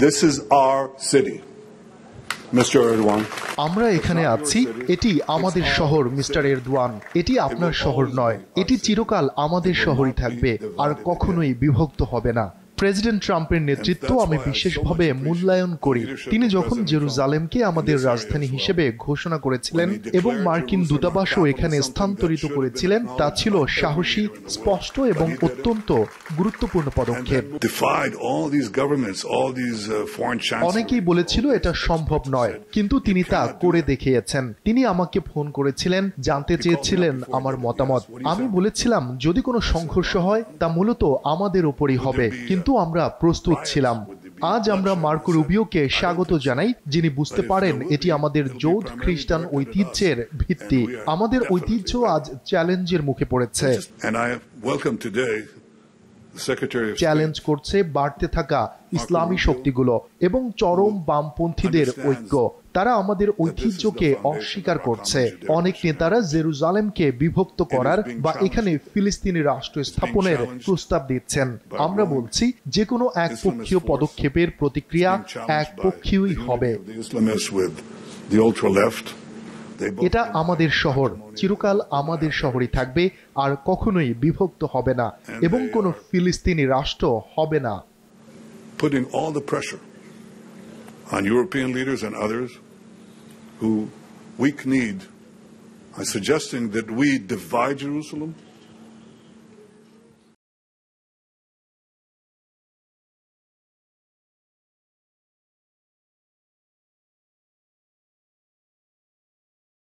This is our city, Mr. Erdogan. আমরা এখানে আছি, এটি আমাদের শহর মিস্টার এরদোয়ান। এটি আপনার শহর নয়, এটি চিরকাল আমাদের শহরই থাকবে আর কখনোই বিভক্ত হবে না। প্রেসিডেন্ট ট্রাম্পের নেতৃত্ব আমি বিশেষভাবে মূল্যায়ন করি। তিনি যখন জেরুজালেমকে আমাদের রাজধানী হিসেবে ঘোষণা করেছিলেন এবং মার্কিন দূতাবাসও এখানে স্থানান্তরিত করেছিলেন, তা ছিল সাহসী, স্পষ্ট এবং অত্যন্ত গুরুত্বপূর্ণ পদক্ষেপ। অনেকেই বলেছিল এটা সম্ভব নয়, কিন্তু তিনি তা করে দেখিয়েছেন। তিনি আমাকে ফোন করেছিলেন, জানতে চেয়েছিলেন আমার মতামত। আমি বলেছিলাম যদি কোনো সংঘর্ষ হয় তা মূলত আমাদের উপরই হবে, কিন্তু আমরা প্রস্তুত ছিলাম। আজ আমরা মার্কো রুবিওকে স্বাগত জানাই, যিনি বুঝতে পারেন এটি আমাদের যৌথ খ্রিস্টান ঐতিহ্যের ভিত্তি। আমাদের ঐতিহ্য আজ চ্যালেঞ্জের মুখে পড়েছে। চ্যালেঞ্জ করছে বাড়তে থাকা ইসলামী শক্তিগুলো এবং চরম বামপন্থীদের ঐক্য। তারা আমাদের ঐতিহ্যকে অস্বীকার করছে। অনেক নেতারা জেরুজালেমকে বিভক্ত করার বা এখানে ফিলিস্তিনি রাষ্ট্র স্থাপনের প্রস্তাব দিচ্ছেন। আমরা বলছি যে কোনো একপক্ষীয় পদক্ষেপের প্রতিক্রিয়া একপক্ষীয়ই হবে। এটা আমাদের শহর, চিরকাল আমাদের শহরই থাকবে আর কখনোই বিভক্ত হবে না এবং কোনো ফিলিস্তিনি রাষ্ট্র হবে না। Putting all the pressure on European leaders and others who weak need, suggesting that we divide Jerusalem